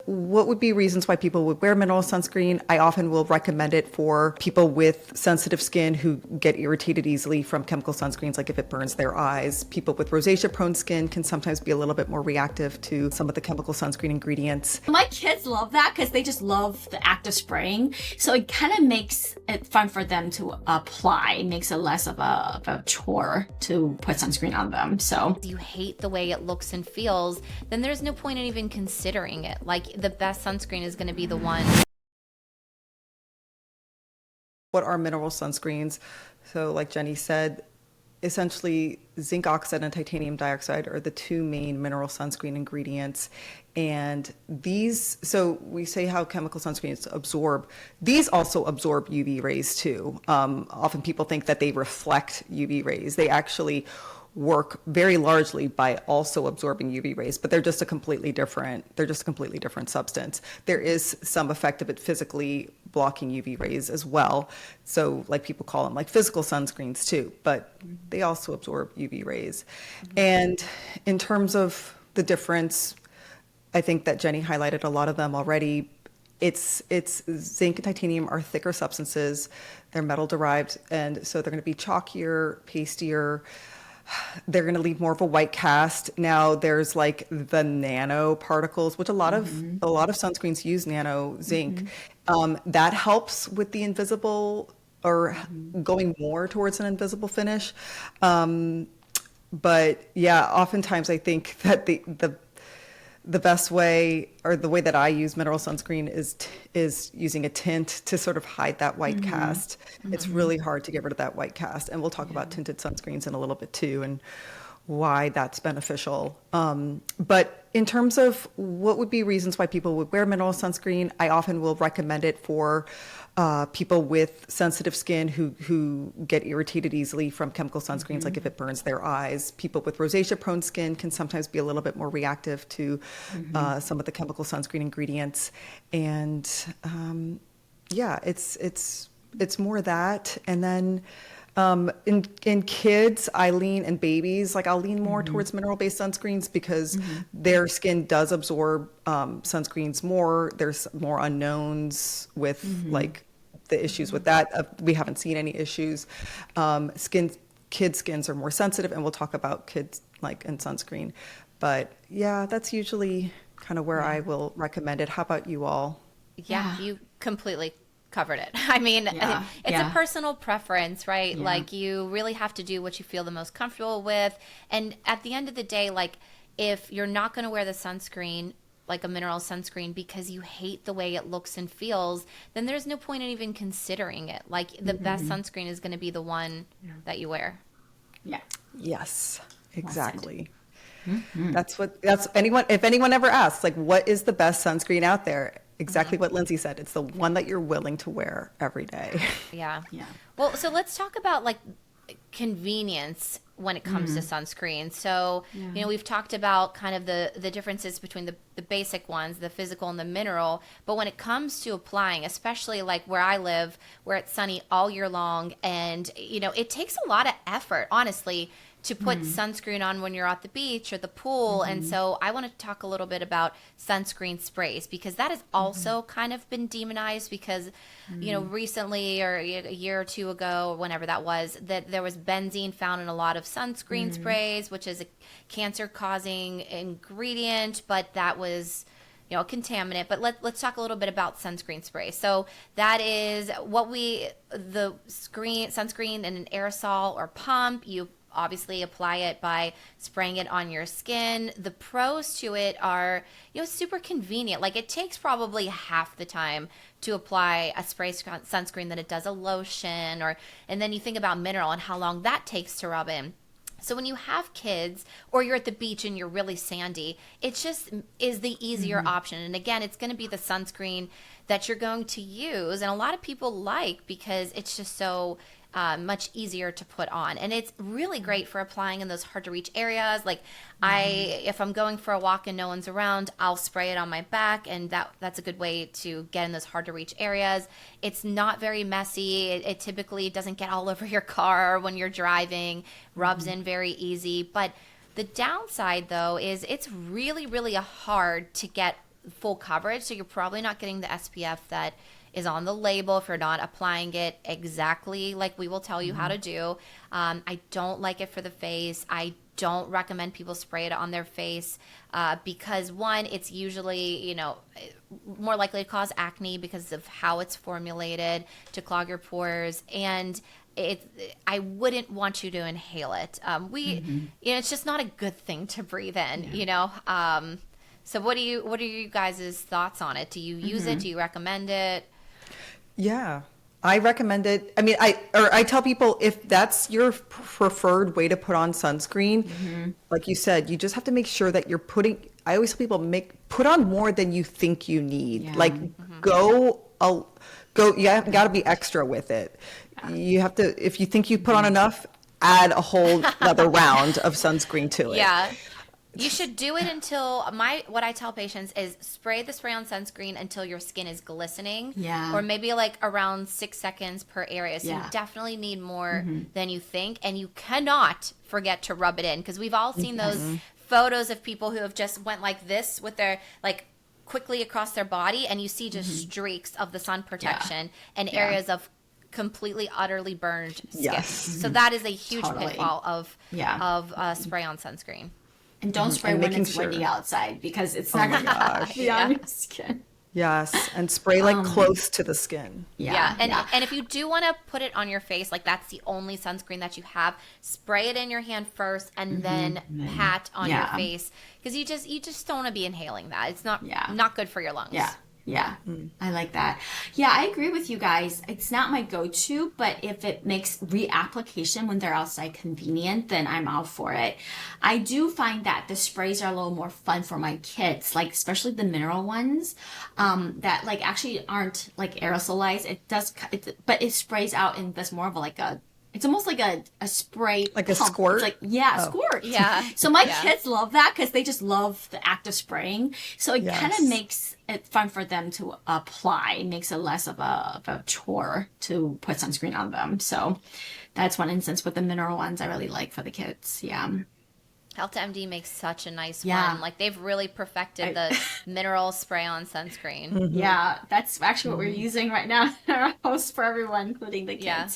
what would be reasons why people would wear mineral sunscreen, I often will recommend it for people with sensitive skin who get irritated easily from chemical sunscreens, like if it burns their eyes. People with rosacea prone skin can sometimes be a little bit more reactive to some of the chemical sunscreen ingredients. My kids love that because they just love the act of spraying. So it kind of makes it fun for them to apply. It makes it less of a chore to put sunscreen on them. So you hate the way it looks and feels, then there's no point in even considering it. Like, the best sunscreen is going to be the one. What are mineral sunscreens? So like Jenny said, essentially zinc oxide and titanium dioxide are the two main mineral sunscreen ingredients. And these, so we say how chemical sunscreens absorb, these also absorb UV rays too. Often people think that they reflect UV rays. They actually work very largely by also absorbing UV rays, but they're just a completely different substance. There is some effect of it physically blocking UV rays as well. So like people call them like physical sunscreens too, but they also absorb UV rays. And in terms of the difference, I think that Jenny highlighted a lot of them already. It's zinc and titanium are thicker substances. They're metal derived, and so they're going to be chalkier, pastier. They're going to leave more of a white cast. Now there's like the nanoparticles, which a lot of sunscreens use nano zinc. That helps with the invisible or going more towards an invisible finish. But yeah, oftentimes I think that the best way, or the way that I use mineral sunscreen, is using a tint to sort of hide that white cast. It's really hard to get rid of that white cast, and we'll talk about tinted sunscreens in a little bit too, and why that's beneficial. But in terms of what would be reasons why people would wear mineral sunscreen, I often will recommend it for people with sensitive skin who get irritated easily from chemical sunscreens, like if it burns their eyes. People with rosacea prone skin can sometimes be a little bit more reactive to some of the chemical sunscreen ingredients. And yeah, it's more that. And then in kids, I lean, and babies, like I'll lean more towards mineral-based sunscreens because their skin does absorb sunscreens more. There's more unknowns with like the issues with that. We haven't seen any issues. Kids' skins are more sensitive, and we'll talk about kids like in sunscreen. But yeah, that's usually kind of where I will recommend it. How about you all? Yeah, you completely covered it. I mean, it's a personal preference, right? Yeah. Like, you really have to do what you feel the most comfortable with. And at the end of the day, like, if you're not going to wear the sunscreen, like a mineral sunscreen, because you hate the way it looks and feels, then there's no point in even considering it. Like, the best sunscreen is going to be the that you wear. Yeah. Yes, exactly. That's anyone, if anyone ever asks, like, what is the best sunscreen out there? Exactly what Lindsay said. It's the one that you're willing to wear every day. Yeah. Well, so let's talk about like convenience when it comes to sunscreen. So, you know, we've talked about kind of the differences between the basic ones, the physical and the mineral. But when it comes to applying, especially like where I live, where it's sunny all year long, and, you know, it takes a lot of effort, honestly, to put sunscreen on when you're at the beach or the pool. And so I want to talk a little bit about sunscreen sprays, because that has also kind of been demonized because, you know, recently, or a year or two ago, or whenever that was, that there was benzene found in a lot of sunscreen sprays, which is a cancer-causing ingredient, but that was, you know, a contaminant. But let's talk a little bit about sunscreen spray. So that is what the sunscreen in an aerosol or pump. You obviously apply it by spraying it on your skin. The pros to it are, you know, super convenient. Like, it takes probably half the time to apply a spray sunscreen than it does a lotion, and then you think about mineral and how long that takes to rub in. So when you have kids, or you're at the beach and you're really sandy, it just is the easier option. And again, it's going to be the sunscreen that you're going to use, and a lot of people like, because it's just so much easier to put on, and it's really great for applying in those hard to reach areas. Like, if I'm going for a walk and no one's around, I'll spray it on my back, and that's a good way to get in those hard to reach areas. It's not very messy. It typically doesn't get all over your car when you're driving, rubs in very easy. But the downside, though, is it's really, really hard to get full coverage. So you're probably not getting the SPF that is on the label if you're not applying it exactly like we will tell you how to do. I don't like it for the face. I don't recommend people spray it on their face because one, it's usually, you know, more likely to cause acne because of how it's formulated to clog your pores. And I wouldn't want you to inhale it. You know, it's just not a good thing to breathe in, you know? So what are you guys' thoughts on it? Do you use it? Do you recommend it? Yeah, I recommend it. I mean, I tell people if that's your preferred way to put on sunscreen, like you said, you just have to make sure that you're I always tell people put on more than you think you need. Yeah. Like you got to be extra with it. You have to, if you think you put on enough, add a whole another round of sunscreen to it. Yeah. You should do it until what I tell patients is spray the spray on sunscreen until your skin is glistening. Yeah. Or maybe like around 6 seconds per area. So Yeah. you definitely need more than you think. And you cannot forget to rub it in because we've all seen those photos of people who have just went like this with their like quickly across their body and you see just streaks of the sun protection and areas of completely utterly burned skin. Yes. So that is a huge Totally. pitfall of spray on sunscreen. And don't spray when making it's windy sure. outside because it's not going to be on your skin. Yes, and spray like close to the skin. Yeah. And if you do want to put it on your face, like that's the only sunscreen that you have, spray it in your hand first and then pat on your face because you just don't want to be inhaling that. It's not good for your lungs. Yeah, I like that. Yeah, I agree with you guys. It's not my go-to, but if it makes reapplication when they're outside convenient, then I'm all for it. I do find that the sprays are a little more fun for my kids, like especially the mineral ones that like actually aren't like aerosolized. But it sprays out and that's more of it's almost like a spray Like a pump. squirt? It's like, a squirt. Yeah. So my kids love that because they just love the act of spraying. So it kind of makes it fun for them to apply. It makes it less of a chore to put sunscreen on them. So that's one instance with the mineral ones I really like for the kids. Yeah. Delta MD makes such a nice Yeah. one. Like they've really perfected the mineral spray on sunscreen. Yeah, that's actually what we're using right now in our house for everyone, including the kids. Yeah.